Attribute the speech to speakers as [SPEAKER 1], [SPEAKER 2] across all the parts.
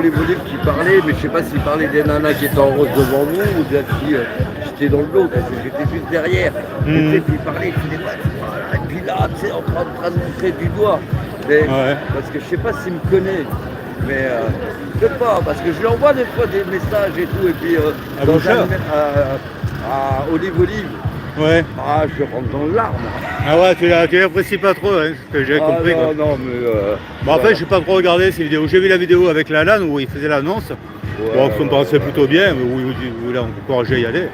[SPEAKER 1] Olive qui parlait, mais je sais pas s'il parlait des nanas qui étaient en rose devant nous ou de la fille j'étais dans le dos, parce que j'étais juste derrière. Et tu sais, puis il parlait, il faisait pas, voilà, et puis là, tu sais, en train de montrer du doigt. Mais, parce que je sais pas s'il me connaît. Mais je sais pas, parce que je lui envoie des fois des messages et tout, et puis à Olive.
[SPEAKER 2] Ouais.
[SPEAKER 1] Ah, je rentre dans l'arme.
[SPEAKER 2] Ah ouais, tu l'apprécies pas trop, hein, ce que j'ai compris.
[SPEAKER 1] Non,
[SPEAKER 2] quoi.
[SPEAKER 1] non, mais.
[SPEAKER 2] Bon, en fait, j'ai pas trop regardé ces vidéos. J'ai vu la vidéo avec Lalanne où il faisait l'annonce. Bon, ça me paraissait plutôt bien, où il a encouragé à y aller.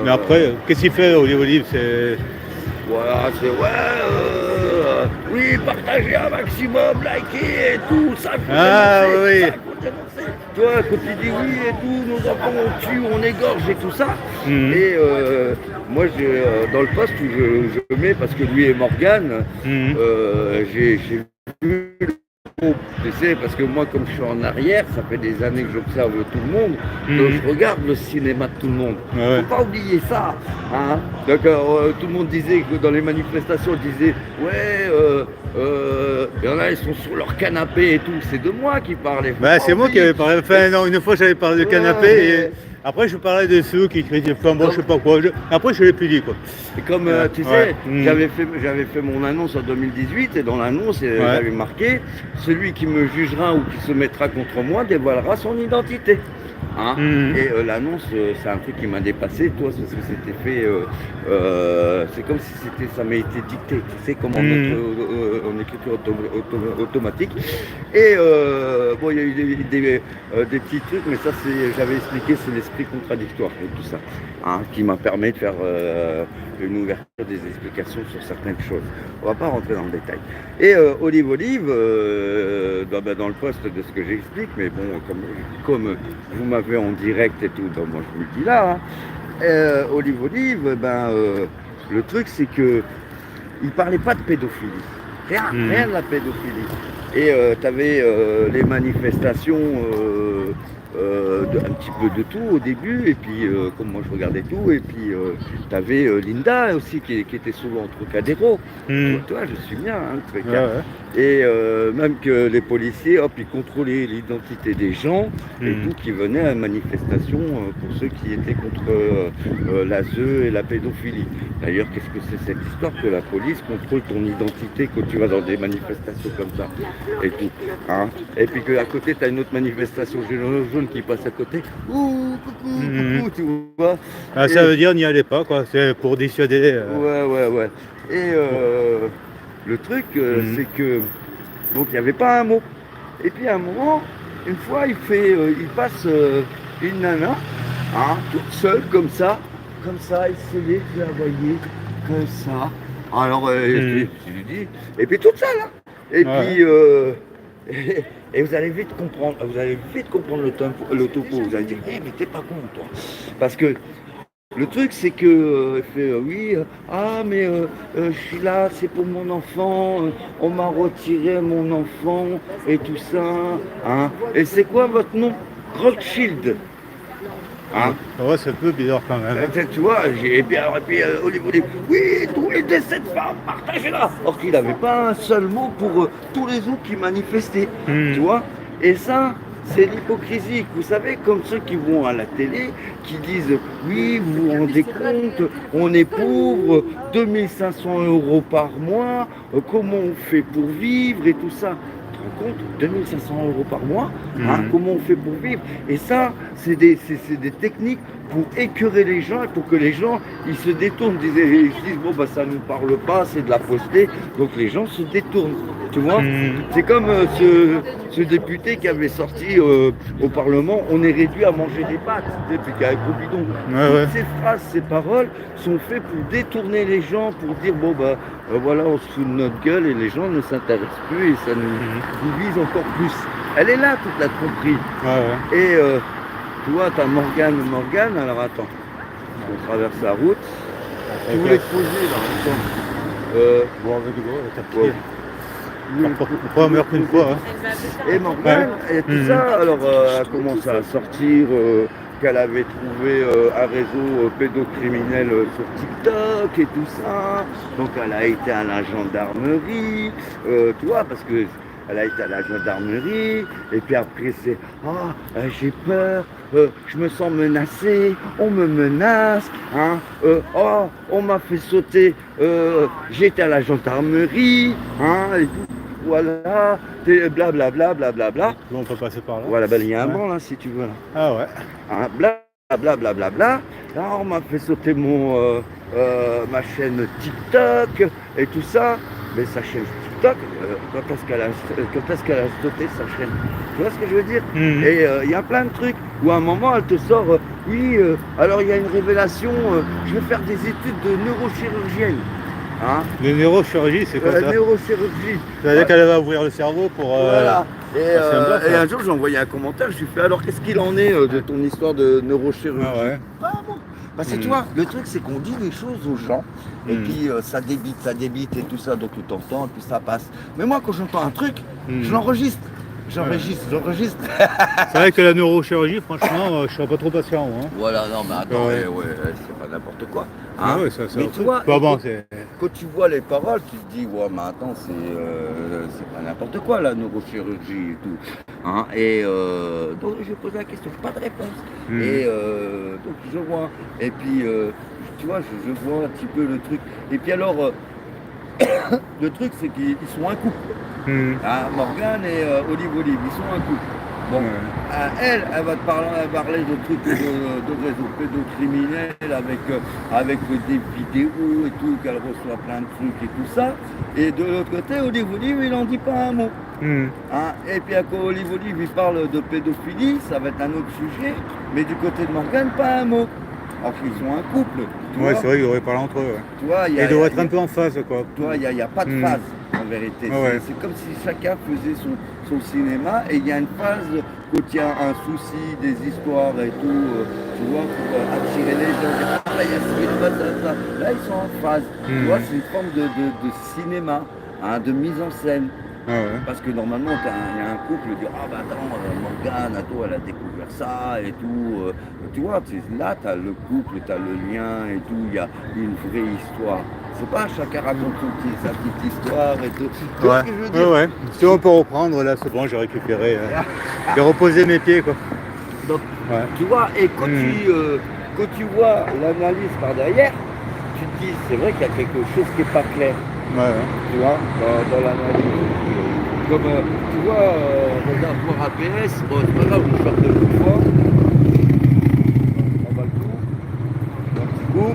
[SPEAKER 2] Mais après, qu'est-ce qu'il fait, Olive? C'est.
[SPEAKER 1] Voilà, c'est oui, partagez un maximum, likez et tout, ça faut dénoncer, ça faut dénoncer. Tu vois, quand il dit oui et tout, nos enfants on tue, on égorge et tout ça. Et moi, dans le poste où je mets, parce que lui et Morgane, j'ai vu tu sais, parce que moi, comme je suis en arrière, ça fait des années que j'observe tout le monde, donc je regarde le cinéma de tout le monde. Faut pas oublier ça. Hein. Donc, tout le monde disait que dans les manifestations, ils disaient il y en a, ils sont sur leur canapé et tout. C'est de moi qui parlais.
[SPEAKER 2] Bah, c'est moi qui avais parlé. Enfin, non, une fois, j'avais parlé de canapé et après, je parlais de ceux qui critiquaient. Enfin, bon, je sais pas quoi. Après, je l'ai plus dit, quoi.
[SPEAKER 1] Et comme tu sais, j'avais fait mon annonce en 2018 et dans l'annonce, j'avais marqué celui qui me jugera ou qui se mettra contre moi dévoilera son identité. Hein. Et l'annonce, c'est un truc qui m'a dépassé, toi, parce que c'était fait, c'est comme si ça m'a été dicté, tu sais, comme en écriture automatique. Et bon, il y a eu des petits trucs, mais ça, j'avais expliqué, c'est l'esprit contradictoire et tout ça, hein, qui m'a permis de faire une ouverture des explications sur certaines choses. On va pas rentrer dans le détail. Et Olive, dans le poste de ce que j'explique, mais bon, comme vous m'avez en direct et tout, donc moi je vous le dis là, hein. Olive, le truc c'est que il parlait pas de pédophilie, rien de la pédophilie. Et tu avais les manifestations un petit peu de tout au début, et puis comme moi je regardais tout, et puis tu avais Linda aussi qui était souvent au Trocadéro. Toi, je suis bien, hein, le truc. Et même que les policiers, hop, ils contrôlaient l'identité des gens et tout qui venaient à la manifestation pour ceux qui étaient contre l'ASE et la pédophilie. D'ailleurs, qu'est-ce que c'est cette histoire que la police contrôle ton identité quand tu vas dans des manifestations comme ça et tout, hein. Et puis qu'à côté, tu as une autre manifestation jaune qui passe à côté. Ouh, coucou, tu vois.
[SPEAKER 2] Ah, ça veut dire n'y allez pas, quoi. C'est pour dissuader.
[SPEAKER 1] Ouais. Et le truc, c'est que donc il n'y avait pas un mot. Et puis à un moment, une fois, il passe une nana, hein, toute seule comme ça, il se laisse la voyer comme ça. Alors je lui dis, et puis toute seule, hein. Et puis et vous allez vite comprendre, le topo. Vous allez dire, mais t'es pas con, toi. Parce que le truc, c'est que je suis là, c'est pour mon enfant, on m'a retiré mon enfant et tout ça, hein. Et c'est quoi votre nom? Rothschild. Hein?
[SPEAKER 2] Ouais, c'est un peu bizarre quand même.
[SPEAKER 1] Tu vois, et puis Olive, oui, tous les décès de femmes, partagez-la. Or qu'il n'avait pas un seul mot pour tous les autres qui manifestaient, tu vois. Et ça, c'est l'hypocrisie. Vous savez, comme ceux qui vont à la télé, qui disent oui, vous vous rendez compte, on est pauvre, 2500 € par mois, comment on fait pour vivre et tout ça. Tu te rends compte, 2500 € par mois, hein, comment on fait pour vivre? Et ça, c'est des techniques pour écœurer les gens et pour que les gens ils se détournent. Ils se disent bon ça nous parle pas, c'est de la fausseté, donc les gens se détournent. Tu vois, c'est comme ce député qui avait sorti au Parlement, on est réduit à manger des pâtes, et puis avec gros bidon. Toutes ces phrases, ces paroles sont faites pour détourner les gens, pour dire voilà, on se fout de notre gueule et les gens ne s'intéressent plus et ça nous divise encore plus. Elle est là toute la tromperie. Et tu vois, t'as Morgane, alors attends, on traverse la route. Tu voulais te poser là, attends.
[SPEAKER 2] Bon, avec le gros, on pas meurt qu'une fois. Hein.
[SPEAKER 1] Et Morgane, et tout ça, alors elle a commencé à sortir qu'elle avait trouvé un réseau pédocriminel sur TikTok et tout ça. Donc elle a été à la gendarmerie, tu vois, parce que elle a été à la gendarmerie, et puis après c'est j'ai peur, je me sens menacé, on me menace, hein, on m'a fait sauter, j'étais à la gendarmerie, hein, et tout. Voilà, blablabla, blablabla.
[SPEAKER 2] Bon, on peut passer par là.
[SPEAKER 1] Voilà, ben, il y a un banc là si tu veux là.
[SPEAKER 2] Ah ouais.
[SPEAKER 1] Hein, blablabla. Là, on m'a fait sauter ma chaîne TikTok et tout ça. Mais sa chaîne TikTok, quand est-ce qu'elle a sauté sa chaîne? Tu vois ce que je veux dire? Et il y a plein de trucs où à un moment elle te sort, alors il y a une révélation, je vais faire des études de neurochirurgienne. Hein?
[SPEAKER 2] De neurochirurgie, c'est quoi ça?
[SPEAKER 1] La neurochirurgie.
[SPEAKER 2] C'est-à-dire qu'elle va ouvrir le cerveau pour...
[SPEAKER 1] Voilà. Et un jour j'ai envoyé un commentaire, je lui ai fait alors qu'est-ce qu'il en est de ton histoire de neurochirurgie?
[SPEAKER 2] Ah ouais.
[SPEAKER 1] Parce que tu vois, le truc c'est qu'on dit des choses aux gens et puis ça débite et tout ça, donc tu t'entends et puis ça passe. Mais moi quand j'entends un truc, je l'enregistre. J'enregistre.
[SPEAKER 2] C'est vrai que la neurochirurgie, franchement, je serais pas trop patient. Hein.
[SPEAKER 1] Voilà, non mais attends, c'est pas n'importe quoi. Hein,
[SPEAKER 2] ouais, ça,
[SPEAKER 1] mais tu vois,
[SPEAKER 2] quand
[SPEAKER 1] tu vois les paroles, tu te dis, ouais, mais attends, c'est pas n'importe quoi la neurochirurgie et tout. Hein, et donc je posé la question, pas de réponse. Et donc je vois, et puis tu vois, je vois un petit peu le truc. Et puis alors, le truc c'est qu'ils sont un couple. Morgane et Olive, ils sont un couple. Bon, elle va te parler de trucs de réseau pédocriminel avec des vidéos et tout, qu'elle reçoit plein de trucs et tout ça. Et de l'autre côté, Olive, il n'en dit pas un mot. Hein, et puis quand Olive, il parle de pédophilie, ça va être un autre sujet. Mais du côté de Morgane, pas un mot. Alors qu'ils sont un couple.
[SPEAKER 2] Ouais, c'est vrai qu'ils devraient parler entre eux. Ouais.
[SPEAKER 1] Tu vois,
[SPEAKER 2] ils devraient être un peu en phase, quoi.
[SPEAKER 1] Tu vois, il n'y a pas de phase, en vérité. C'est comme si chacun faisait son cinéma et il y a une phase quand il y a un souci, des histoires et tout, tu vois, pour attirer les gens. Là, il y a ce film, ça. Là, ils sont en phase. Tu vois, c'est une forme de cinéma, hein, de mise en scène. Parce que normalement, il y a un couple qui dit attends, Morgane, elle a découvert ça et tout. Tu vois, là, tu as le couple, tu as le lien et tout, il y a une vraie histoire. C'est pas chacun raconte sa petite histoire et tout. Tu vois ce que je veux dire?
[SPEAKER 2] Si on peut reprendre, là, c'est bon, j'ai récupéré. J'ai reposé mes pieds, quoi.
[SPEAKER 1] Donc, tu vois, et quand tu vois l'analyse par derrière, tu te dis, c'est vrai qu'il y a quelque chose qui n'est pas clair. Tu vois, dans l'analyse. Comme, tu vois, réservoir APS, bon, c'est pas grave, je sors de l'autre fois. On va le coup. Un petit coup.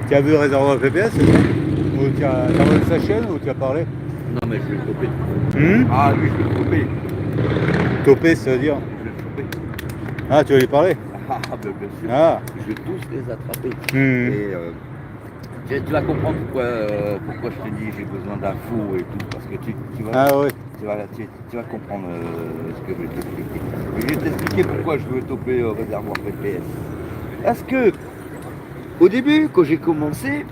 [SPEAKER 2] Tu as vu le réservoir PPS? Ou tu as revu sa chaîne ou tu as parlé?
[SPEAKER 1] Non, mais je vais le toper. Ah, lui, je vais le toper.
[SPEAKER 2] Toper, ça veut dire?
[SPEAKER 1] Je vais le toper.
[SPEAKER 2] Ah, tu vas lui parler?
[SPEAKER 1] Ben, bien sûr. Je vais tous les attraper. Et tu vas comprendre pourquoi je te dis j'ai besoin d'infos et tout, parce que tu vas comprendre ce que je vais t'expliquer. Je vais t'expliquer pourquoi je veux toper réservoir PPS. Parce que au début, quand j'ai commencé,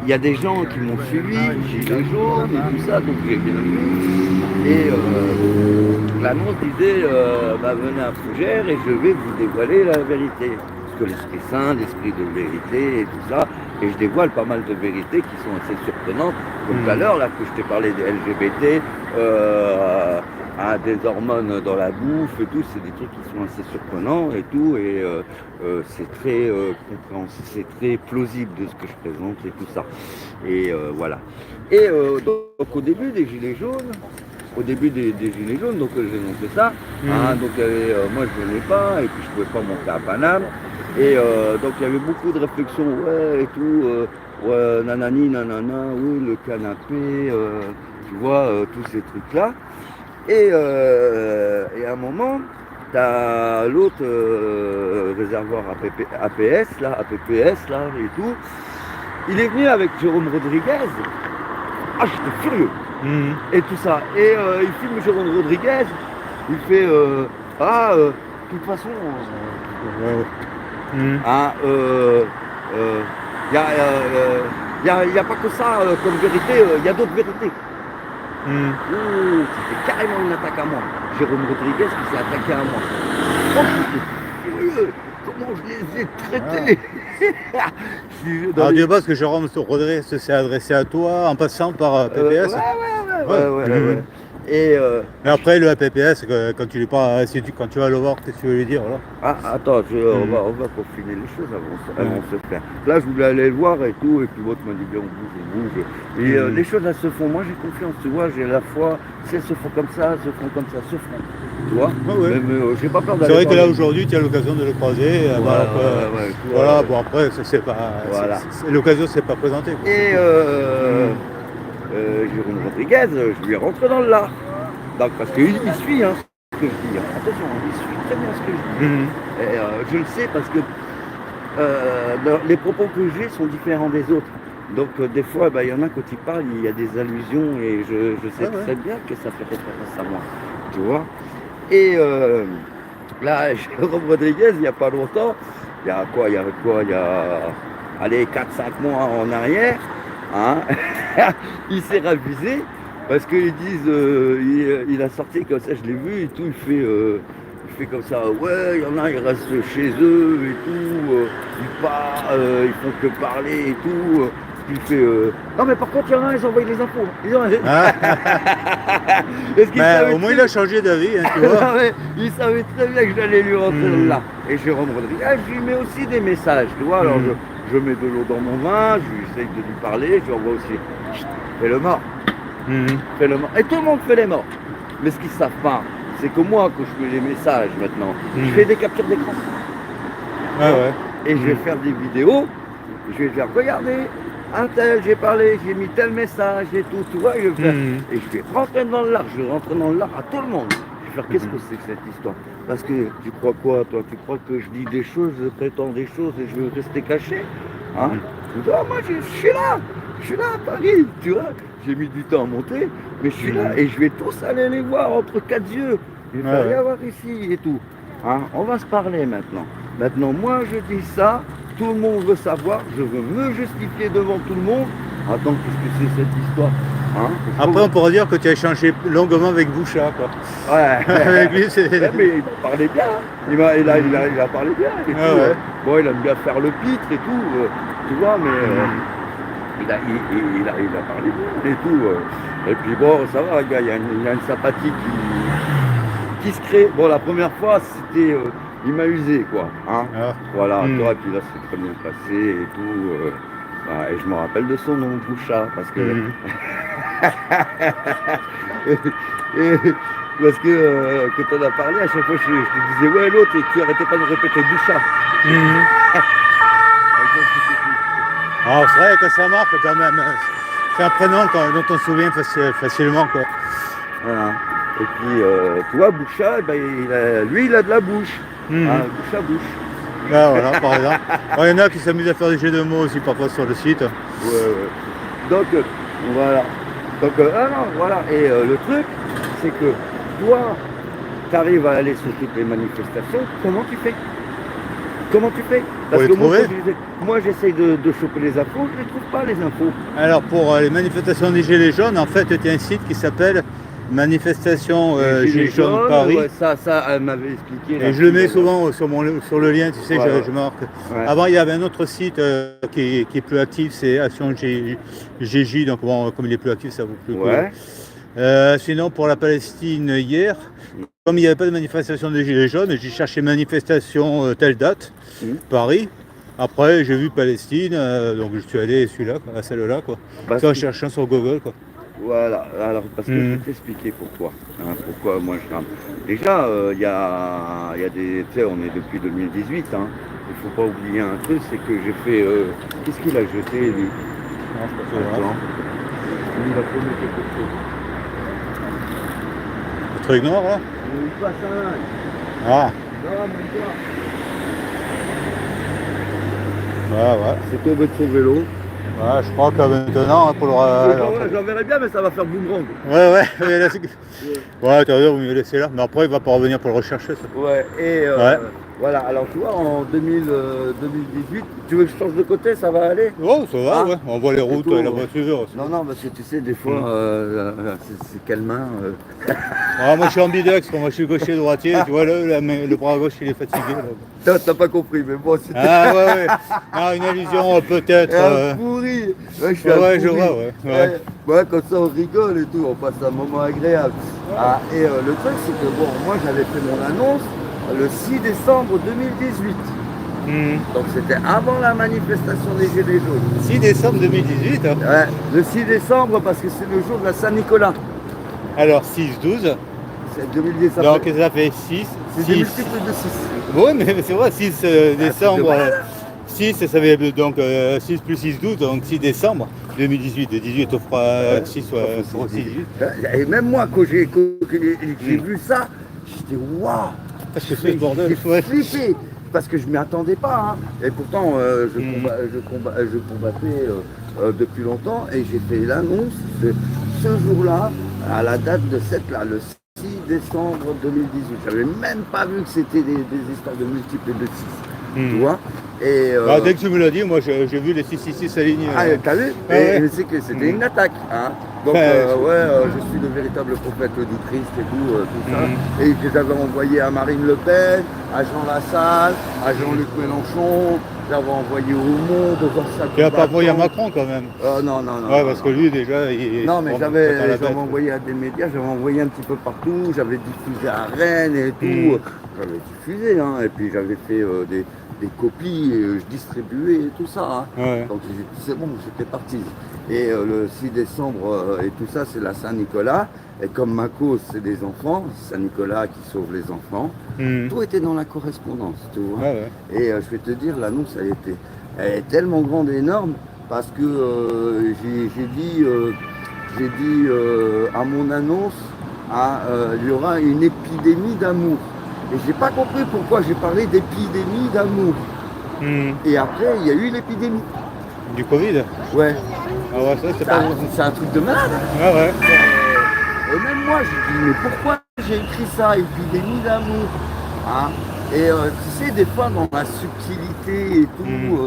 [SPEAKER 1] il y a des gens qui m'ont suivi, Gilets jaunes et tout ça, donc j'ai bien vu. Et l'annonce disait venez à Fougères et je vais vous dévoiler la vérité. Parce que l'Esprit Saint, l'Esprit de vérité et tout ça. Et je dévoile pas mal de vérités qui sont assez surprenantes. Comme tout à l'heure, là, que je t'ai parlé des LGBT, des hormones dans la bouffe et tout, c'est des trucs qui sont assez surprenants et tout. Et c'est très compréhensible, c'est très plausible de ce que je présente et tout ça. Et voilà. Et donc au début des Gilets jaunes, donc j'ai monté ça. Donc moi je venais pas et puis je pouvais pas monter à Paname. Et donc il y avait beaucoup de réflexions, et tout, nanani, nanana, oui, le canapé, tu vois, tous ces trucs-là. Et à un moment, tu as l'autre réservoir APS, là, et tout. Il est venu avec Jérôme Rodriguez. Ah, j'étais furieux. Et tout ça. Et il filme Jérôme Rodriguez. Il fait, de toute façon... Il n'y a pas que ça comme vérité, il y a d'autres vérités. C'était carrément une attaque à moi. Jérôme Rodriguez qui s'est attaqué à moi. Oh, j'étais furieux. Comment je les ai traités.
[SPEAKER 2] Alors tu penses que Jérôme Rodriguez s'est adressé à toi en passant par PPS?
[SPEAKER 1] Ouais.
[SPEAKER 2] Mais après, le APPS, quand tu quand tu vas le voir, qu'est-ce que tu veux lui dire là?
[SPEAKER 1] Ah, attends, on va confiner les choses elles vont se faire. Là, je voulais aller le voir et tout, et puis l'autre m'a dit bien, on bouge. Et les choses, elles se font. Moi, j'ai confiance, tu vois, j'ai la foi. Si elles se font comme ça, elles se font comme ça, elles se font. Tu vois Même, j'ai pas peur d'aller.
[SPEAKER 2] C'est vrai que là, aujourd'hui, tu as l'occasion de le croiser. Voilà, bon, après, c'est pas. L'occasion, c'est pas présentée.
[SPEAKER 1] Et Jérôme Rodriguez, je lui ai rentré dans le lard. Donc, parce qu'il suit ce que je dis. Attention, il suit très bien ce que je dis. Et, je le sais parce que les propos que j'ai sont différents des autres. Donc des fois, il y en a quand il parle, il y a des allusions et je sais très bien que ça fait référence à moi. Tu vois. Et là, Jérôme Rodriguez, il n'y a pas longtemps, il y a allez, 4-5 mois en arrière, il s'est ravisé parce qu'ils disent, il a sorti comme ça, je l'ai vu et tout, il fait comme ça, ouais, il y en a, ils restent chez eux et tout, ils font que parler et tout. Il fait non mais par contre il y en a, ils envoient les infos.
[SPEAKER 2] Au moins il a changé d'avis, tu vois.
[SPEAKER 1] Il savait très bien que j'allais lui rentrer là. Et Jérôme Rodriguez, je lui mets aussi des messages, tu vois. Alors je mets de l'eau dans mon vin, j'essaye de lui parler, je lui envoie aussi fais le mort. Fais le mort. Et tout le monde fait les morts. Mais ce qu'ils ne savent pas, c'est que moi quand je fais les messages maintenant, je fais des captures d'écran. Et je vais faire des vidéos, je vais dire regardez. Un tel, j'ai parlé, j'ai mis tel message et tout, tu vois, et je vais rentrer dans l'art, je vais rentrer dans l'art à tout le monde. Je vais faire qu'est-ce que c'est que cette histoire? Parce que tu crois quoi, toi? Tu crois que je dis des choses, je prétends des choses et je veux rester caché? Moi je suis là à Paris, tu vois, j'ai mis du temps à monter, mais je suis là et je vais tous aller les voir entre quatre yeux. Il va y avoir ici et tout. On va se parler maintenant. Maintenant, moi je dis ça. Tout le monde veut savoir, je veux me justifier devant tout le monde. Attends, qu'est-ce que c'est cette histoire?
[SPEAKER 2] Après, on pourrait dire que tu as échangé longuement avec Boucha, quoi.
[SPEAKER 1] Avec lui, mais il parlait bien. Il a parlé bien. Et tout. Bon, il aime bien faire le pitre et tout, tu vois, mais il a parlé bien et tout. Et puis bon, ça va, gars, il y a une sympathie qui se crée. Bon, la première fois, c'était... il m'a usé quoi, voilà, toi, puis là c'est très bien passé et tout, et je me rappelle de son nom, Boucha, parce que quand on a parlé, à chaque fois je te disais ouais l'autre et tu arrêtais pas de répéter Boucha.
[SPEAKER 2] C'est vrai que ça marque quand même, c'est un prénom dont on se souvient facilement quoi.
[SPEAKER 1] Voilà. Et puis tu vois Boucha, lui il a de la bouche. Bouche à bouche.
[SPEAKER 2] Voilà, par exemple. Il y en a qui s'amusent à faire des jeux de mots aussi parfois sur le site.
[SPEAKER 1] Donc, voilà. Donc, voilà. Et le truc, c'est que toi, tu arrives à aller sur toutes les manifestations. Comment tu fais? Parce que moi, j'essaye de choper les infos, je ne les trouve pas, les infos.
[SPEAKER 2] Alors, pour les manifestations des Gilets jaunes, en fait, il y a un site qui s'appelle Manifestation Gilets jaunes Paris.
[SPEAKER 1] Ça, elle m'avait expliqué.
[SPEAKER 2] Et je le mets souvent sur le lien, tu sais, je marque. Avant, il y avait un autre site qui est plus actif, c'est Action GJ, donc bon, comme il est plus actif, ça vaut plus. Sinon, pour la Palestine, hier, comme il n'y avait pas de manifestation des Gilets jaunes, j'ai cherché manifestation telle date, Paris. Après, j'ai vu Palestine, donc je suis allé à celle-là, quoi. En cherchant sur Google, quoi.
[SPEAKER 1] Voilà, alors parce que je vais t'expliquer pourquoi. Pourquoi moi je rame. Déjà, il y a des. Tu sais, on est depuis 2018, il faut pas oublier un truc, c'est que j'ai fait. Qu'est-ce qu'il a jeté lui?
[SPEAKER 2] Non, c'est pas ça.
[SPEAKER 1] Il a promis quelque chose.
[SPEAKER 2] Le truc noir là?
[SPEAKER 1] Il passe un. Non,
[SPEAKER 2] ouais.
[SPEAKER 1] C'est tombé de son vélo.
[SPEAKER 2] Je crois que maintenant, pour le...
[SPEAKER 1] J'enverrai bien, mais ça va faire boomerang.
[SPEAKER 2] Ouais, t'as raison, vous me laissez là. Mais après, il va pas revenir pour le rechercher. Ça.
[SPEAKER 1] Voilà, alors tu vois, en 2018, tu veux que je change de côté, ça va aller?
[SPEAKER 2] Oh, ça va,
[SPEAKER 1] Ah,
[SPEAKER 2] ouais. On voit les routes
[SPEAKER 1] tout,
[SPEAKER 2] et la voiture.
[SPEAKER 1] Non, non, parce que tu sais, des fois, c'est quelle main
[SPEAKER 2] Ah, moi, je suis ambidex, moi, je suis gaucher droitier. Tu vois, le bras gauche, il est fatigué. Là.
[SPEAKER 1] T'as pas compris, mais bon, c'était
[SPEAKER 2] Ah, ouais, ouais. Ah, une allusion, peut-être.
[SPEAKER 1] un pourri. Ouais, je suis un
[SPEAKER 2] Ouais, je
[SPEAKER 1] pourri.
[SPEAKER 2] vois, ouais.
[SPEAKER 1] Ouais, comme ça, on rigole et tout, on passe un moment agréable. Ah, et le truc, c'est que bon, moi, j'avais fait mon annonce le 6 décembre 2018. Donc c'était avant la manifestation des Gilets jaunes.
[SPEAKER 2] 6 décembre 2018. Hein.
[SPEAKER 1] Ouais, le 6 décembre parce que c'est le jour de la Saint-Nicolas.
[SPEAKER 2] Alors 6-12.
[SPEAKER 1] C'est 2010.
[SPEAKER 2] Donc ça fait 6.
[SPEAKER 1] C'est des multiples de 6.
[SPEAKER 2] Oui, mais c'est vrai, 6 décembre. 6, ça fait donc 6 plus 6, 12, donc 6 décembre 2018. 18 au 6 soit 6, 18.
[SPEAKER 1] Et même moi, quand j'ai vu ça, j'étais waouh!
[SPEAKER 2] Parce que c'est le bordel.
[SPEAKER 1] J'ai flippé parce que je ne m'y attendais pas. Hein. Et pourtant, je combattais depuis longtemps et j'ai fait l'annonce ce jour-là, à la date de cette là, le 6 décembre 2018. Je n'avais même pas vu que c'était des histoires de multiples de 6. Tu vois? Et
[SPEAKER 2] dès que tu me l'as dit, moi j'ai vu les 666 s'aligner.
[SPEAKER 1] Ah, t'as vu? Et c'est que c'était une attaque. Hein. Donc, je suis le véritable prophète du Christ et tout ça. Et que j'avais envoyé à Marine Le Pen, à Jean Lassalle, à Jean-Luc Mélenchon, j'avais envoyé au monde, dans sa
[SPEAKER 2] Tu n'as pas envoyé à Macron quand même?
[SPEAKER 1] Non.
[SPEAKER 2] Ouais, parce que lui déjà, il.
[SPEAKER 1] Non, mais j'avais envoyé à des médias, j'avais envoyé un petit peu partout, j'avais diffusé à Rennes et tout. J'avais diffusé, hein, et puis j'avais fait des copies, et je distribuais et tout ça. Hein.
[SPEAKER 2] Ouais.
[SPEAKER 1] Donc c'est bon, j'étais parti. Et le 6 décembre et tout ça, c'est la Saint-Nicolas. Et comme ma cause, c'est des enfants, Saint-Nicolas qui sauve les enfants, tout était dans la correspondance, tu vois.
[SPEAKER 2] Ouais.
[SPEAKER 1] Et je vais te dire, l'annonce, elle est tellement grande et énorme, parce que j'ai dit à mon annonce, il y aura une épidémie d'amour. Et j'ai pas compris pourquoi j'ai parlé d'épidémie d'amour. Et après, il y a eu l'épidémie.
[SPEAKER 2] Du Covid?
[SPEAKER 1] Ouais.
[SPEAKER 2] Ah ouais, ça c'est pas.
[SPEAKER 1] C'est un truc de malade.
[SPEAKER 2] Ouais.
[SPEAKER 1] Et même moi, j'ai dit, mais pourquoi j'ai écrit ça, épidémie d'amour? Hein? Et tu sais, des fois, dans la subtilité et tout.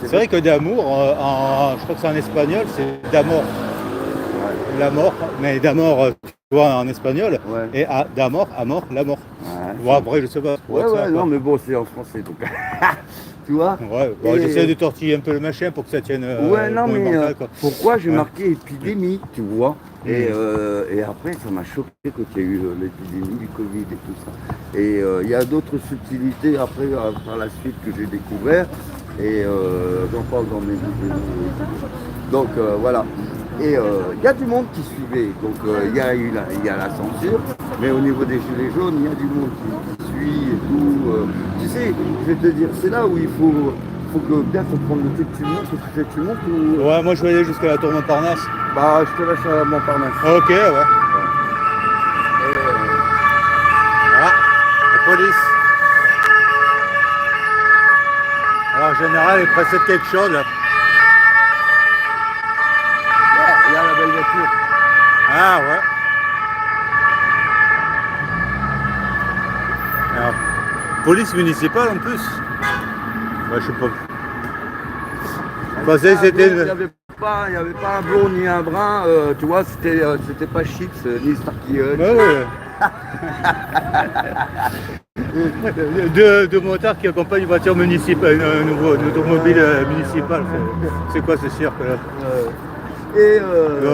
[SPEAKER 2] C'est vrai que d'amour, je crois que c'est en espagnol, c'est d'amor. La mort, mais d'amor, tu vois, en espagnol. Ouais. Et d'amor, amor, la mort. Ouais. Bon, après, je sais pas.
[SPEAKER 1] Non, mais bon, c'est en français, donc. Tu vois?
[SPEAKER 2] Ouais, bon, j'essaie de tortiller un peu le machin pour que ça tienne.
[SPEAKER 1] Non, mais pourquoi j'ai marqué épidémie, tu vois? Et après, ça m'a choqué quand il y a eu l'épidémie du Covid et tout ça. Et il y a d'autres subtilités après, par la suite, que j'ai découvert. Et j'en parle dans mes vidéos. Donc voilà. Et il y a du monde qui suivait. Donc il y a la censure. Mais au niveau des Gilets jaunes, il y a du monde qui suit et tout. Tu sais, je vais te dire, c'est là où il faut prendre le truc, tu montes ou...
[SPEAKER 2] Ouais, moi je vais aller jusqu'à la tour Montparnasse.
[SPEAKER 1] Bah, je te laisse à Montparnasse.
[SPEAKER 2] Ok, ouais. La police. Alors, en général, il précède quelque chose là.
[SPEAKER 1] Il y a la belle voiture.
[SPEAKER 2] Ah, ouais. Alors, police municipale en plus. Ouais, je sais pas.
[SPEAKER 1] Il n'y avait pas un blond ni un brun, tu vois, c'était pas Chips ni Starkey Hutch.
[SPEAKER 2] Ouais. Deux motards qui accompagnent une voiture municipale, une automobile municipale. C'est quoi ce cirque là?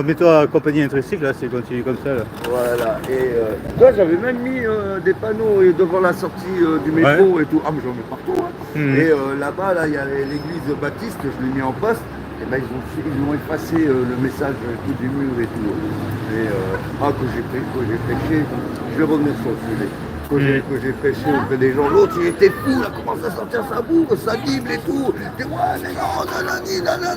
[SPEAKER 2] Mets-toi à compagnie intrinsèque là, c'est continue comme ça là.
[SPEAKER 1] Voilà, et toi j'avais même mis des panneaux devant la sortie du métro et tout. Ah mais j'en mets partout hein. Et là-bas, là, il y a l'église Baptiste, je l'ai mis en poste. Et ben ils ont effacé le message tout du mur et tout. Et quand j'ai pêché, je vais revenir sur le sujet. Quand j'ai pêché auprès des gens, l'autre il était fou, il a commencé à sortir sa bouffe, sa bible et tout. Il dit ouais mais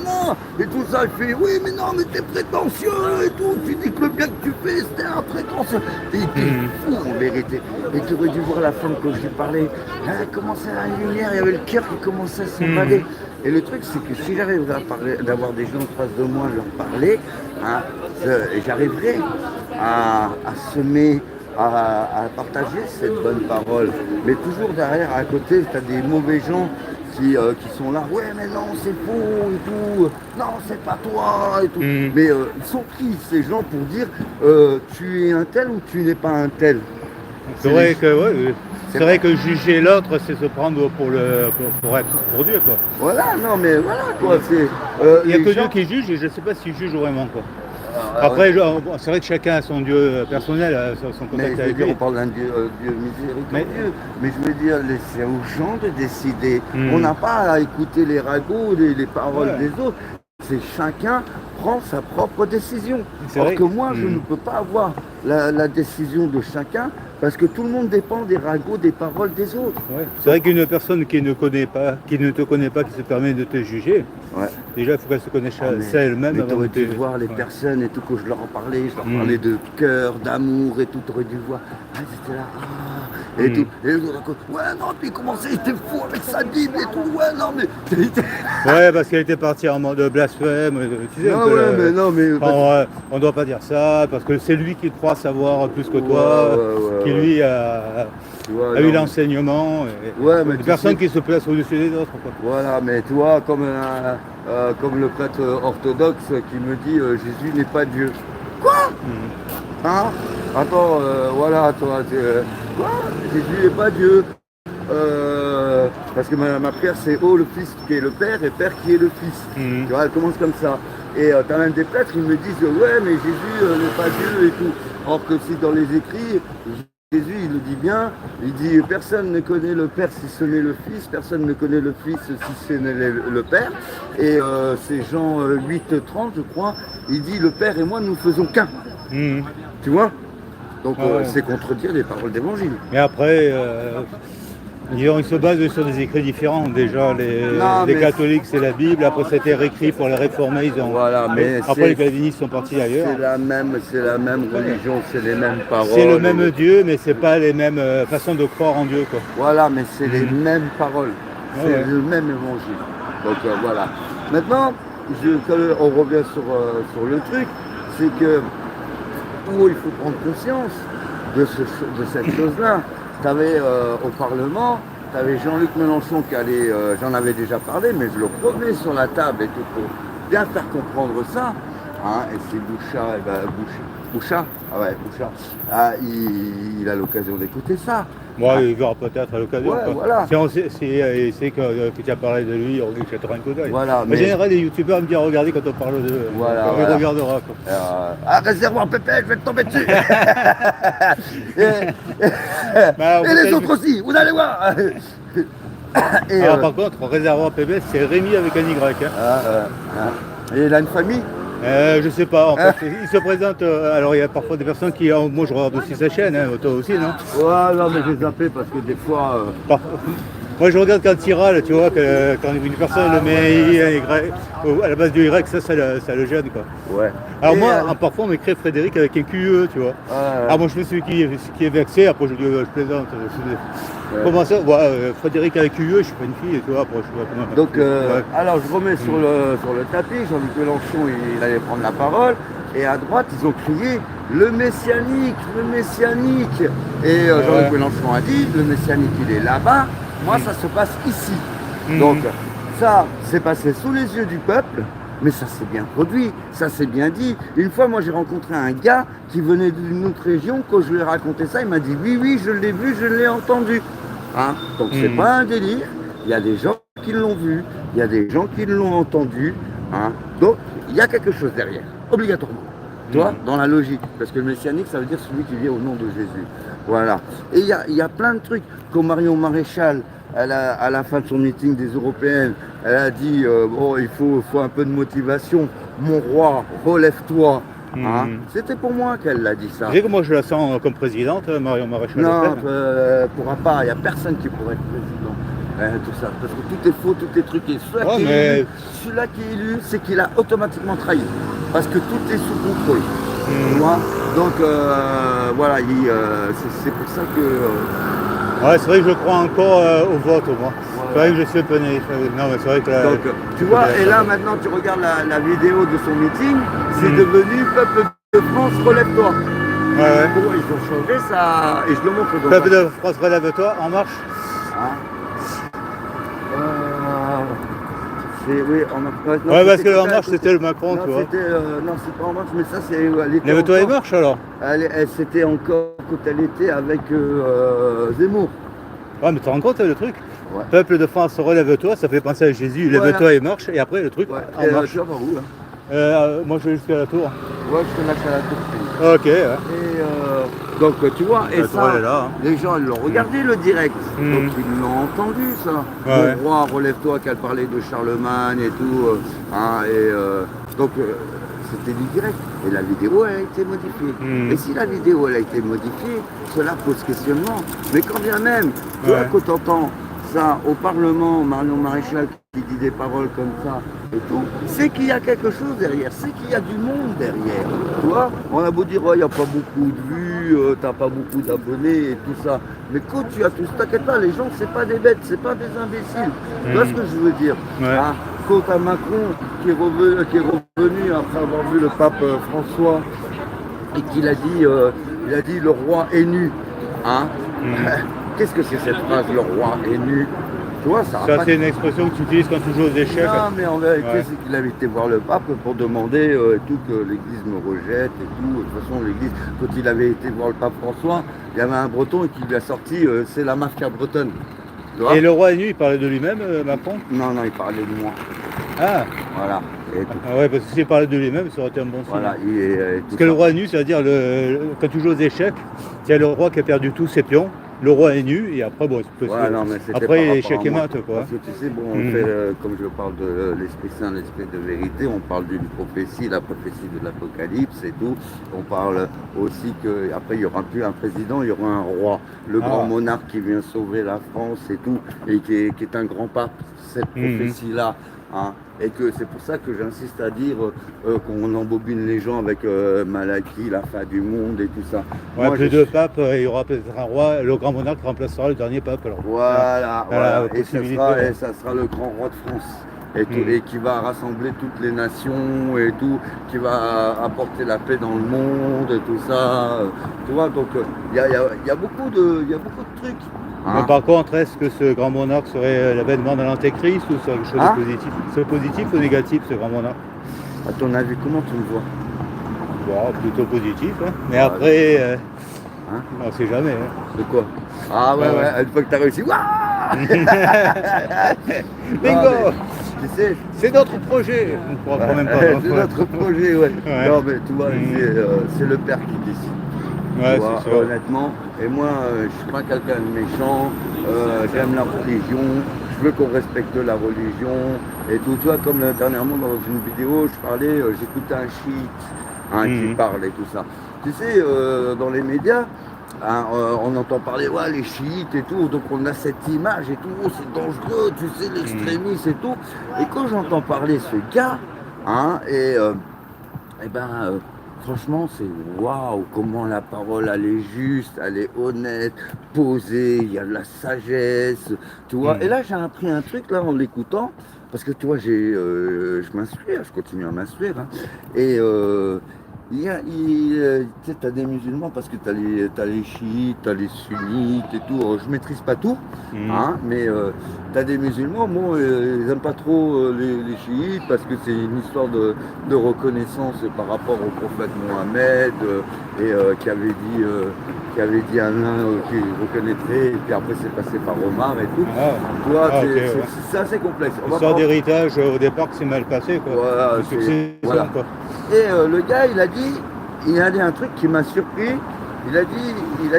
[SPEAKER 1] non. Et tout ça, il fait oui mais non mais t'es prétentieux et tout. Tu dis que le bien que tu fais c'était un prétentieux. Et il était fou en vérité. Et tu aurais dû voir la femme quand j'ai parlé. Elle commençait à la lumière, il y avait le cœur qui commençait à s'emballer. Et le truc, c'est que si j'arrive d'avoir des gens en face de moi, leur parler, hein, j'arriverai à semer à partager cette bonne parole. Mais toujours derrière, à côté, tu as des mauvais gens qui sont là, ouais mais non c'est faux et tout, non c'est pas toi et tout. Mais ils sont qui ces gens pour dire tu es un tel ou tu n'es pas un tel?
[SPEAKER 2] C'est vrai que juger l'autre, c'est se prendre pour Dieu, quoi.
[SPEAKER 1] Voilà, non mais voilà quoi.
[SPEAKER 2] Il n'y a que Dieu qui juge et je ne sais pas s'il juge vraiment, quoi. Après, c'est vrai que chacun a son Dieu personnel, son contact avec lui.
[SPEAKER 1] On parle d'un Dieu miséricordieux, mais je veux dire, c'est aux gens de décider. On n'a pas à écouter les ragots, les paroles des autres. C'est chacun prend sa propre décision. Alors que moi, je ne peux pas avoir la décision de chacun parce que tout le monde dépend des ragots, des paroles des autres.
[SPEAKER 2] Ouais. C'est vrai qu'une personne qui ne te connaît pas, qui se permet de te juger, déjà il faut qu'elle se connaisse elle-même.
[SPEAKER 1] Mais tu aurais dû voir les personnes et tout, quand je leur en parlais, parlais de cœur, d'amour et tout, tu aurais dû voir. C'était là, et tout. Et les autres, ouais, non, puis comment ça, il était fou avec sa Bible et tout, ouais, non, mais.
[SPEAKER 2] Ouais, parce qu'elle était partie en mode blasphème, tu sais. On ne doit pas dire ça, parce que c'est lui qui croit savoir plus que toi, qui lui a eu l'enseignement. Des personnes qui se placent au-dessus des autres, quoi.
[SPEAKER 1] Voilà, mais tu vois, comme le prêtre orthodoxe qui me dit Jésus n'est pas Dieu. Quoi? Hein? Attends, voilà, toi, quoi? Jésus n'est pas Dieu. Parce que ma prière c'est le Fils qui est le Père et Père qui est le Fils. Tu vois, elle commence comme ça. Et t'as même des prêtres, ils me disent ouais mais Jésus n'est pas Dieu et tout. Or que si dans les écrits, Jésus il le dit bien, il dit personne ne connaît le Père si ce n'est le Fils, personne ne connaît le Fils si ce n'est le Père. Et c'est Jean 8,30 je crois, il dit le Père et moi nous faisons qu'un. Tu vois? Donc c'est contredire les paroles d'évangile.
[SPEAKER 2] Mais après, ils se basent sur des écrits différents. Déjà, les catholiques, c'est la Bible. Après, ça a été réécrit pour les réformés. Après, les calvinistes sont partis ailleurs.
[SPEAKER 1] C'est la même religion, c'est les mêmes paroles.
[SPEAKER 2] C'est le même Dieu, mais c'est pas les mêmes façons de croire en Dieu, quoi.
[SPEAKER 1] Voilà, mais c'est les mêmes paroles. C'est le même évangile. Donc voilà. Maintenant, on revient sur le truc, c'est que il faut prendre conscience de cette chose-là. Tu avais au Parlement, tu avais Jean-Luc Mélenchon qui allait, j'en avais déjà parlé, mais je le remets sur la table et tout pour bien faire comprendre ça. Et c'est Bouchard, il a l'occasion d'écouter ça.
[SPEAKER 2] Moi, il verra peut-être à l'occasion.
[SPEAKER 1] Voilà.
[SPEAKER 2] Si on sait que tu as parlé de lui, on lui jettera un coup d'œil.
[SPEAKER 1] Voilà,
[SPEAKER 2] mais en général, les youtubeurs me disent regardez quand on parle de eux. On regardera.
[SPEAKER 1] Réservoir Pépé, je vais te tomber dessus. et les autres aussi, vous allez voir.
[SPEAKER 2] Alors par contre, réservoir PBS, c'est Rémi avec un Y.
[SPEAKER 1] Et il a une famille?
[SPEAKER 2] Je sais pas, en fait, il se présente, alors il y a parfois des personnes qui, moi je regarde aussi sa chaîne, toi aussi, non?
[SPEAKER 1] Ouais, non mais j'ai zappé parce que des fois...
[SPEAKER 2] Moi je regarde quand il râle, tu vois, quand une personne le met à la base du Y, ça le gêne, quoi. Ouais. Alors moi, parfois on m'écrit Frédéric avec un QE, tu vois. Moi je sais celui qui est vexé, après je dis je plaisante. Comment ça? Frédéric avec QE, je suis pas une fille, tu vois, après je vois comment...
[SPEAKER 1] Donc, alors je remets sur le tapis, Jean-Luc Mélenchon, il allait prendre la parole, et à droite, ils ont crié le messianique. Et Jean-Luc Mélenchon a dit, le messianique, il est là-bas, moi, ça se passe ici. Donc, ça, c'est passé sous les yeux du peuple, mais ça s'est bien produit, ça s'est bien dit. Une fois, moi, j'ai rencontré un gars qui venait d'une autre région, quand je lui ai raconté ça, il m'a dit, oui, je l'ai vu, je l'ai entendu. Donc, c'est pas un délire, il y a des gens qui l'ont vu, il y a des gens qui l'ont entendu. Donc, il y a quelque chose derrière, obligatoirement. Tu vois, dans la logique, parce que le messianique, ça veut dire celui qui vient au nom de Jésus. Voilà. Et il y a plein de trucs, comme Marion Maréchal, à la fin de son meeting des Européennes, elle a dit il faut un peu de motivation. Mon roi, relève-toi. C'était pour moi qu'elle l'a dit ça.
[SPEAKER 2] Vous savez que moi je la sens comme présidente, Marion Maréchal?
[SPEAKER 1] Non, pourra pas. Il n'y a personne qui pourrait être président. Tout ça, parce que tout est faux, tout est truqué. Celui-là qui est élu, c'est qu'il a automatiquement trahi, parce que tout est sous contrôle. Tu vois. Donc voilà, c'est pour ça que.
[SPEAKER 2] Ouais, c'est vrai que je crois encore au vote, moi. C'est vrai que je suis un peu naïf. Non, mais c'est vrai que
[SPEAKER 1] donc, tu vois, et là maintenant tu regardes la vidéo de son meeting, c'est devenu peuple de France, relève-toi.
[SPEAKER 2] Ouais.
[SPEAKER 1] Ils ont changé ça, et je le montre dans
[SPEAKER 2] Peuple de France, relève-toi, En Marche.
[SPEAKER 1] Hein oui, En Marche. Non,
[SPEAKER 2] Ouais, parce que En Marche, c'était le Macron,
[SPEAKER 1] non,
[SPEAKER 2] tu vois.
[SPEAKER 1] Non, c'est pas En Marche, mais ça, c'est...
[SPEAKER 2] Lève-toi et marche, alors.
[SPEAKER 1] C'était encore quand elle était avec Zemmour.
[SPEAKER 2] Ouais, mais tu te rends compte, le truc?
[SPEAKER 1] Ouais.
[SPEAKER 2] Peuple de France, relève-toi, ça fait penser à Jésus, lève-toi et marche, et après le truc,
[SPEAKER 1] Ouais.
[SPEAKER 2] En marche.
[SPEAKER 1] Tu vas par où, là?
[SPEAKER 2] Moi, je vais jusqu'à la tour.
[SPEAKER 1] Ouais, je te lâche à la tour.
[SPEAKER 2] Ok, ouais.
[SPEAKER 1] Et donc, tu vois, et
[SPEAKER 2] La tour, elle est là, hein.
[SPEAKER 1] les gens, ils l'ont regardé, le direct. Donc, ils l'ont entendu, ça.
[SPEAKER 2] Ouais.
[SPEAKER 1] Le roi, relève-toi, qu'elle parlait de Charlemagne et tout. Donc, c'était du direct. Et la vidéo, elle a été modifiée. Et si la vidéo, elle a été modifiée, cela pose questionnement. Mais quand bien même, tu vois, quand tu entends ça au Parlement, Marion Maréchal qui dit des paroles comme ça et tout, c'est qu'il y a quelque chose derrière, c'est qu'il y a du monde derrière. Tu vois, on a beau dire, il n'y a pas beaucoup de vues, t'as pas beaucoup d'abonnés et tout ça. Mais quand tu as tout ça, t'inquiète pas, les gens, c'est pas des bêtes, c'est pas des imbéciles. Tu vois ce que je veux dire?
[SPEAKER 2] Ouais.
[SPEAKER 1] Quant à Macron qui est revenu après avoir vu le pape François et qu'il a dit, il a dit le roi est nu. Qu'est-ce que c'est cette phrase, le roi est nu? Tu vois, ça
[SPEAKER 2] c'est une expression que tu utilises quand tu joues aux échecs.
[SPEAKER 1] Non, mais en vérité, c'est qu'il avait été voir le pape pour demander tout que l'Église me rejette et tout. De toute façon, l'Église, quand il avait été voir le pape François, il y avait un breton qui lui a sorti c'est la mafia bretonne.
[SPEAKER 2] Et le roi est nu, il parlait de lui-même, Macron?
[SPEAKER 1] Non, il parlait de moi.
[SPEAKER 2] Ah.
[SPEAKER 1] Voilà.
[SPEAKER 2] Ouais, parce que s'il parlait de lui-même, ça aurait été un bon signe.
[SPEAKER 1] Voilà,
[SPEAKER 2] parce que le roi est nu, c'est-à-dire quand tu joues aux échecs, il y a le roi qui a perdu tous ses pions, le roi est nu, et après, bon, après il est échec et mat, quoi.
[SPEAKER 1] Parce que tu sais, bon, on fait, comme je parle de l'Esprit Saint, l'Esprit de vérité, on parle d'une prophétie, la prophétie de l'Apocalypse et tout. On parle aussi qu'après, il n'y aura plus un président, il y aura un roi. Le grand monarque qui vient sauver la France et tout, et qui est un grand pape, cette prophétie-là. Et que c'est pour ça que j'insiste à dire qu'on embobine les gens avec Malachie, la fin du monde et tout ça.
[SPEAKER 2] Ouais, plus de papes, il y aura peut-être un roi, le grand monarque remplacera le dernier pape. Alors.
[SPEAKER 1] Voilà. Et ça sera le grand roi de France. Et qui va rassembler toutes les nations et tout, qui va apporter la paix dans le monde et tout ça. Tu vois, donc il y a beaucoup de trucs.
[SPEAKER 2] Mais par contre, est-ce que ce grand monarque serait l'avènement de l'antéchrist ou serait quelque chose de positif? C'est positif ou négatif, ce grand monarque?
[SPEAKER 1] À ton avis, comment tu le vois?
[SPEAKER 2] Bon, plutôt positif, hein. Mais après, on ne sait jamais. Hein.
[SPEAKER 1] De quoi? Ah ouais, une fois que tu as réussi,
[SPEAKER 2] bingo!
[SPEAKER 1] Tu sais,
[SPEAKER 2] c'est notre projet. On ne croit même pas.
[SPEAKER 1] C'est notre projet, ouais. Non, mais tu vois, c'est le père qui décide.
[SPEAKER 2] Ouais, c'est sûr.
[SPEAKER 1] Honnêtement, et moi je suis pas quelqu'un de méchant, j'aime la religion, je veux qu'on respecte la religion et tout. Tu vois, comme dernièrement dans une vidéo, je parlais, j'écoutais un chiite qui parle et tout ça. Tu sais, dans les médias, on entend parler, les chiites et tout, donc on a cette image et tout, c'est dangereux, tu sais, l'extrémisme et tout. Et quand j'entends parler ce gars, franchement, c'est waouh, comment la parole, elle est juste, elle est honnête, posée, il y a de la sagesse, tu vois. Et là, j'ai appris un truc, là, en l'écoutant, parce que, tu vois, je m'instruis, je continue à m'instruire, et tu sais, t'as des musulmans, parce que t'as les chiites, t'as les sunnites et tout, je maîtrise pas tout, mais t'as des musulmans, bon, ils aiment pas trop les chiites, parce que c'est une histoire de reconnaissance par rapport au prophète Mohammed, qui avait dit à l'un qui reconnaîtrait, et puis après c'est passé par Omar et tout. Tu vois, c'est assez complexe.
[SPEAKER 2] L'histoire d'héritage au départ que c'est mal passé, quoi.
[SPEAKER 1] Voilà. Et le gars, il a dit un truc qui m'a surpris. Il a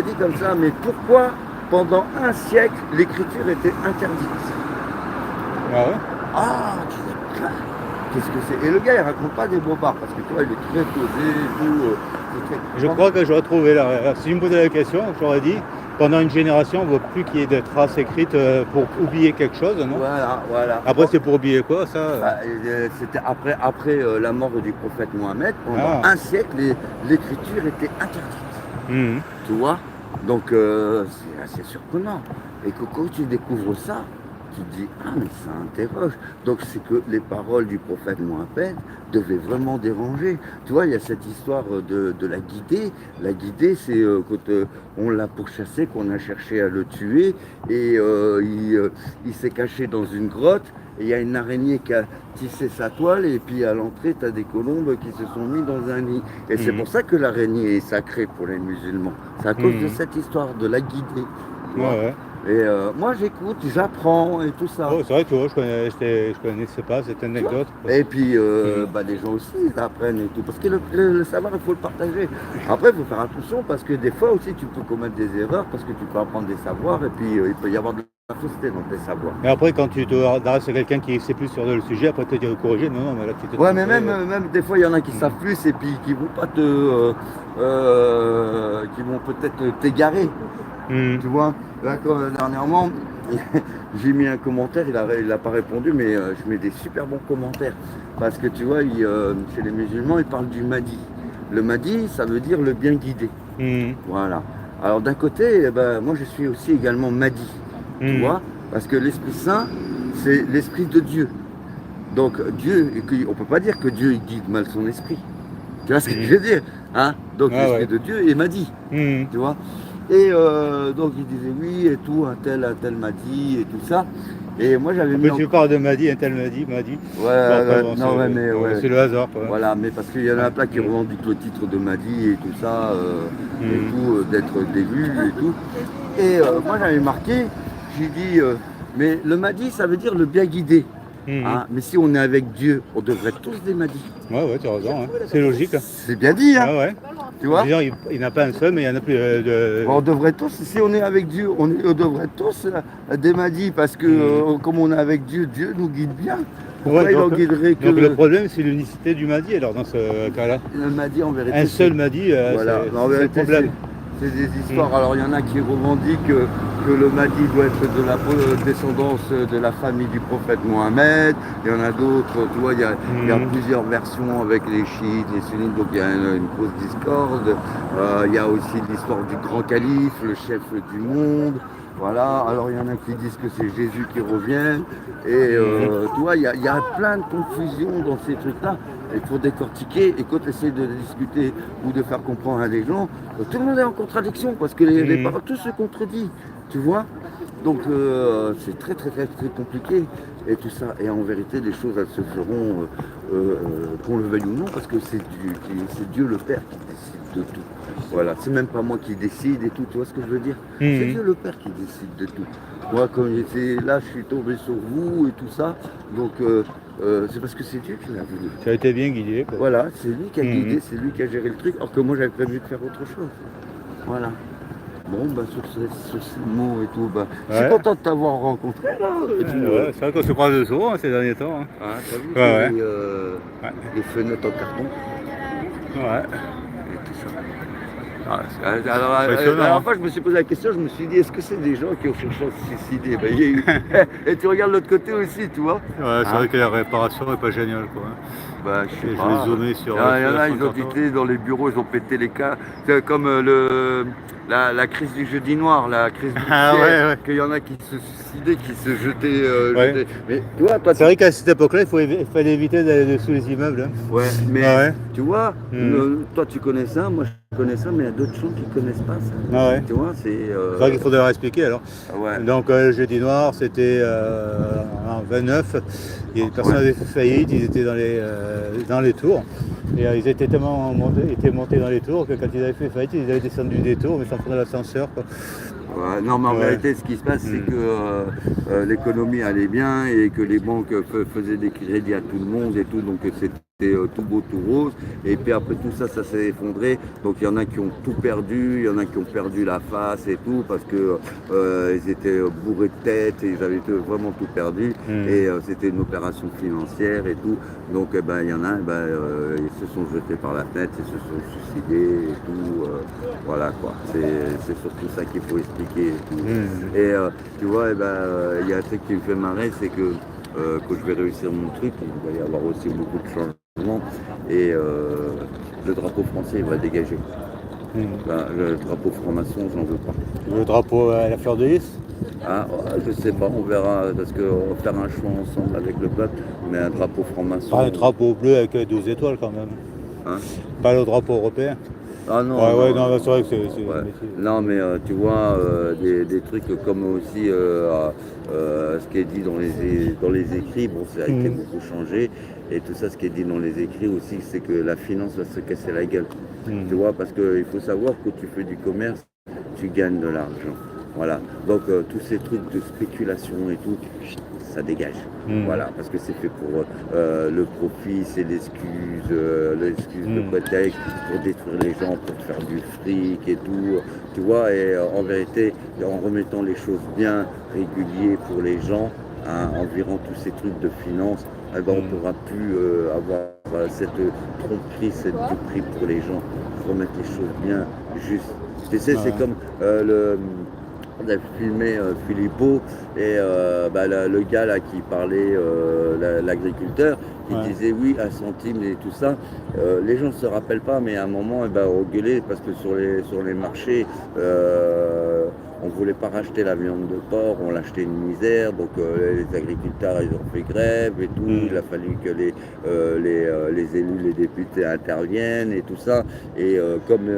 [SPEAKER 1] dit comme ça, mais pourquoi pendant un siècle l'écriture était interdite?
[SPEAKER 2] Ah ouais?
[SPEAKER 1] Qu'est-ce que c'est? Et le gars, il raconte pas des bobards, parce que tu vois, il est très posé et tout.
[SPEAKER 2] Je crois que j'aurais trouvé là. Si je me posais la question, j'aurais dit, pendant une génération, on ne veut plus qu'il y ait de traces écrites pour oublier quelque chose, non?
[SPEAKER 1] Voilà.
[SPEAKER 2] Après, c'est pour oublier quoi, ça?
[SPEAKER 1] C'était après la mort du prophète Mohammed, pendant un siècle, l'écriture était interdite. Tu vois? Donc, c'est assez surprenant. Et que quand tu découvres ça, tu te dis, ah mais ça interroge. Donc c'est que les paroles du prophète Mohammed devaient vraiment déranger. Tu vois, il y a cette histoire de la guidée. La guidée, c'est quand on l'a pourchassé, qu'on a cherché à le tuer, et il s'est caché dans une grotte, et il y a une araignée qui a tissé sa toile, et puis à l'entrée, tu as des colombes qui se sont mis dans un nid. Et c'est pour ça que l'araignée est sacrée pour les musulmans. C'est à cause de cette histoire de la guidée.
[SPEAKER 2] Ouais.
[SPEAKER 1] Et moi j'écoute, j'apprends et tout ça.
[SPEAKER 2] Oh, c'est vrai que je connaissais pas cette anecdote.
[SPEAKER 1] Et puis les gens aussi ils apprennent et tout. Parce que le savoir, il faut le partager. Après, il faut faire attention parce que des fois aussi tu peux commettre des erreurs parce que tu peux apprendre des savoirs et puis il peut y avoir de la fausseté dans tes savoirs.
[SPEAKER 2] Mais après, quand tu te adresses à quelqu'un qui sait plus sur le sujet, après tu te dis corriger. Non, mais là tu te
[SPEAKER 1] ouais, mais même des fois il y en a qui savent plus et puis qui vont pas te. Qui vont peut-être t'égarer. Tu vois, là, dernièrement, j'ai mis un commentaire, il a pas répondu, mais je mets des super bons commentaires. Parce que tu vois, chez les musulmans, ils parlent du Mahdi. Le Mahdi, ça veut dire le bien guidé. Voilà. Alors d'un côté, moi je suis aussi également Mahdi. Tu vois, parce que l'Esprit Saint, c'est l'Esprit de Dieu. Donc Dieu, on peut pas dire que Dieu il guide mal son esprit. Tu vois ce que je veux dire, hein? Donc l'Esprit de Dieu est Mahdi. Tu vois. Et donc il disait oui et tout, un tel m'a dit et tout ça. Et moi j'avais mis.
[SPEAKER 2] Tu parles de Mahdi, un tel m'a dit.
[SPEAKER 1] Ouais,
[SPEAKER 2] c'est le hasard. Quoi.
[SPEAKER 1] Voilà, mais parce qu'il y en a plein qui revendiquent le titre de Mahdi et tout ça, et tout, d'être dévu et tout. Et moi j'avais marqué, j'ai dit, mais le Mahdi ça veut dire le bien guidé. Hein, mais si on est avec Dieu, on devrait être tous des Mahdi.
[SPEAKER 2] Ouais, tu as raison, hein. C'est logique.
[SPEAKER 1] C'est bien dit, hein.
[SPEAKER 2] Ouais.
[SPEAKER 1] Tu vois,
[SPEAKER 2] il n'y en a pas un seul, mais il y en a plus de...
[SPEAKER 1] On devrait tous, si on est avec Dieu, on devrait tous des Mahdi, parce que comme on est avec Dieu, Dieu nous guide bien. Pourquoi il en guiderait que...
[SPEAKER 2] Donc le problème, c'est l'unicité du Mahdi, alors, dans ce cas-là.
[SPEAKER 1] Le Mahdi, en vérité...
[SPEAKER 2] Un seul Mahdi,
[SPEAKER 1] voilà.
[SPEAKER 2] c'est le problème.
[SPEAKER 1] C'est des histoires. Alors il y en a qui revendiquent que le Mahdi doit être de la descendance de la famille du prophète Mohammed. Il y en a d'autres, tu vois, il y a plusieurs versions avec les chiites, les sunnites, donc il y a une grosse discorde. Il y a aussi l'histoire du grand calife, le chef du monde. Voilà, alors il y en a qui disent que c'est Jésus qui revient. Et tu vois, il y a plein de confusions dans ces trucs-là. Il faut décortiquer et quand tu essaies de discuter ou de faire comprendre à des gens, tout le monde est en contradiction parce que les paroles, tout se contredit, tu vois. Donc c'est très compliqué et tout ça. Et en vérité, les choses elles se feront qu'on le veuille ou non parce que c'est Dieu le Père qui décide de tout. Voilà, c'est même pas moi qui décide et tout, tu vois ce que je veux dire? C'est Dieu le Père qui décide de tout. Moi, comme j'étais là, je suis tombé sur vous et tout ça, donc c'est parce que c'est Dieu qui l'a voulu.
[SPEAKER 2] Ça a été bien guidé, quoi.
[SPEAKER 1] Voilà, c'est lui qui a guidé, c'est lui qui a géré le truc, alors que moi j'avais prévu de faire autre chose. Voilà. Bon, sur ces mots et tout, je suis content de t'avoir rencontré là.
[SPEAKER 2] C'est vrai qu'on se croise souvent ces derniers temps. Hein.
[SPEAKER 1] Ah, t'as vu les fenêtres en carton.
[SPEAKER 2] Ouais.
[SPEAKER 1] Et tout ça. Alors, la dernière fois, je me suis posé la question, je me suis dit, est-ce que c'est des gens qui ont cherché à se suicider? Il y a eu... Et tu regardes l'autre côté aussi, tu vois.
[SPEAKER 2] Ouais, c'est vrai que la réparation n'est pas géniale, quoi.
[SPEAKER 1] Je sais
[SPEAKER 2] je
[SPEAKER 1] pas.
[SPEAKER 2] vais zoomer sur...
[SPEAKER 1] Il y en a, ils ont été dans les bureaux, ils ont pété les cas. C'est comme la crise du jeudi noir, la crise du ciel, qu'il y en a qui se suicidaient, qui se jetaient. Mais tu vois,
[SPEAKER 2] c'est vrai qu'à cette époque-là, il fallait éviter d'aller sous les immeubles. Hein.
[SPEAKER 1] Ouais, mais tu vois, toi tu connais ça, moi je connais ça, mais il y a d'autres gens qui ne connaissent pas ça. Tu vois, c'est
[SPEAKER 2] vrai qu'il faudrait leur expliquer alors. Donc le jeudi noir, c'était en 29. Les personnes avaient fait faillite, ils étaient dans les tours. Et ils étaient tellement montés dans les tours que quand ils avaient fait faillite, ils avaient descendu des tours, mais sans prendre l'ascenseur.
[SPEAKER 1] Ouais, non, mais en vérité, ce qui se passe, c'est que l'économie allait bien et que les banques faisaient des crédits à tout le monde et tout, donc c'était tout beau, tout rose. Et puis après tout ça, ça s'est effondré. Donc il y en a qui ont tout perdu, il y en a qui ont perdu la face et tout parce que ils étaient bourrés de tête et ils avaient vraiment tout perdu. Et c'était une opération financière et tout. Donc il y en a, ils se sont jetés par la fenêtre, ils se sont suicidés et tout. Voilà quoi. C'est surtout ça qu'il faut expliquer et tout. Et tu vois, il y a un truc qui me fait marrer, c'est que quand je vais réussir mon truc, il va y avoir aussi beaucoup de changements et le drapeau français il va dégager. Le drapeau franc-maçon, j'en veux pas.
[SPEAKER 2] Le drapeau à la fleur de lys?
[SPEAKER 1] Ah, je sais pas, on verra, parce qu'on va faire un choix ensemble avec le peuple, mais un drapeau franc-maçon.
[SPEAKER 2] Pas un drapeau bleu avec 12 étoiles quand même.
[SPEAKER 1] Hein?
[SPEAKER 2] Pas le drapeau européen.
[SPEAKER 1] Ah non,
[SPEAKER 2] Ouais,
[SPEAKER 1] non,
[SPEAKER 2] ouais, non, c'est vrai que c'est
[SPEAKER 1] ouais.
[SPEAKER 2] métier.
[SPEAKER 1] Non, mais tu vois, des trucs comme aussi ce qui est dit dans les écrits, bon, ça a été beaucoup changé. Et tout ça, ce qui est dit dans les écrits aussi, c'est que la finance va se casser la gueule. Tu vois, parce qu'il faut savoir que quand tu fais du commerce, tu gagnes de l'argent. Voilà. Donc, tous ces trucs de spéculation et tout, ça dégage. Voilà, parce que c'est fait pour le profit, c'est l'excuse de prétexte pour détruire les gens, pour faire du fric et tout. Tu vois, et en vérité, en remettant les choses bien régulières pour les gens, hein, en virant tous ces trucs de finance, eh ben, on ne pourra plus avoir cette tromperie, cette duperie pour les gens. Il faut remettre les choses bien, juste. Tu sais, c'est comme on a filmé Philippot et le gars là qui parlait, l'agriculteur, qui disait oui, 1 centime et tout ça. Les gens ne se rappellent pas, mais à un moment, on gueulait parce que sur les marchés, on ne voulait pas racheter la viande de porc, on l'achetait une misère, donc les agriculteurs ils ont fait grève et tout, il a fallu que les élus, les députés interviennent et tout ça, et comme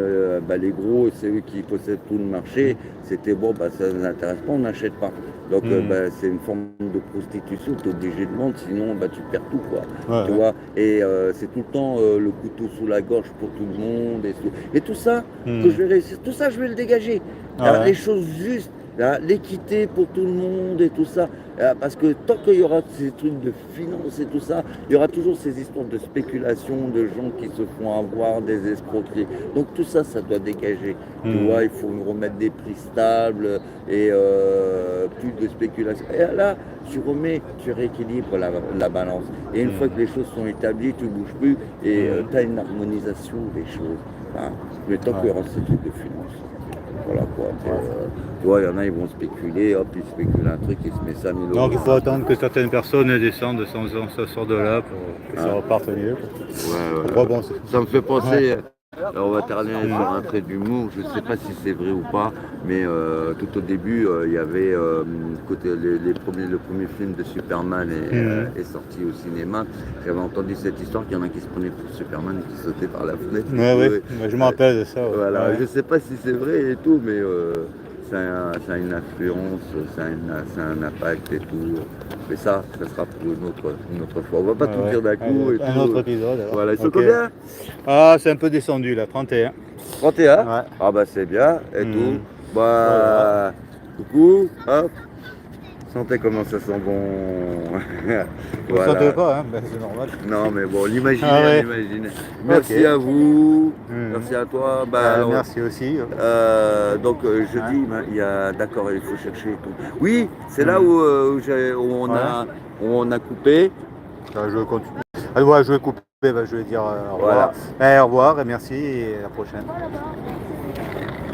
[SPEAKER 1] les gros, c'est eux qui possèdent tout le marché, c'était bon, ça ne nous intéresse pas, on n'achète pas. Donc c'est une forme de prostitution, tu es obligé de vendre, sinon tu perds tout, quoi. Tu vois, et c'est tout le temps le couteau sous la gorge pour tout le monde, et tout ça, que je vais réussir, tout ça je vais le dégager. Les choses justes, l'équité pour tout le monde et tout ça. Parce que tant qu'il y aura ces trucs de finance et tout ça, il y aura toujours ces histoires de spéculation, de gens qui se font avoir, des escroqueries. Donc tout ça, ça doit dégager. Tu vois, il faut remettre des prix stables et plus de spéculation. Et là, tu rééquilibres la balance. Et une fois que les choses sont établies, tu ne bouges plus et tu as une harmonisation des choses. Hein. Mais tant qu'il y aura ces trucs de finance. Voilà quoi. Tu vois, il y en a, ils vont spéculer, hop, ils spéculent un truc, ils se mettent 5 000 €.
[SPEAKER 2] Donc il faut attendre que certaines personnes descendent, ça sort de là pour que ça reparte mieux.
[SPEAKER 1] Ouais. Ça me fait penser, on va terminer sur un trait d'humour, je ne sais pas si c'est vrai ou pas, mais tout au début, il y avait, le premier film de Superman est sorti au cinéma. J'avais entendu cette histoire qu'il y en a qui se prenaient pour Superman et qui sautaient par la fenêtre.
[SPEAKER 2] Je me rappelle de ça.
[SPEAKER 1] Voilà, je ne sais pas si c'est vrai et tout, mais ça a une influence, ça a un impact et tout. Mais ça sera pour une autre fois. On va pas tout dire d'un coup. Et
[SPEAKER 2] un
[SPEAKER 1] tout.
[SPEAKER 2] Autre épisode. Alors.
[SPEAKER 1] Voilà, ils sont combien?
[SPEAKER 2] Ah, c'est un peu descendu là, 31.
[SPEAKER 1] 31?
[SPEAKER 2] Ouais.
[SPEAKER 1] Ah bah c'est bien, et tout. Bah, coucou, hop. Sentez comment ça sent bon.
[SPEAKER 2] Vous ne sentez pas, hein, c'est normal.
[SPEAKER 1] Non mais bon, l'imaginez. Merci à vous, merci à toi.
[SPEAKER 2] Merci aussi.
[SPEAKER 1] Donc jeudi, il y a, d'accord, il faut chercher et tout. Oui, c'est là où on a coupé.
[SPEAKER 2] Je continue. Je vais couper, je vais dire au revoir.
[SPEAKER 1] Voilà.
[SPEAKER 2] Au revoir et merci et à la prochaine.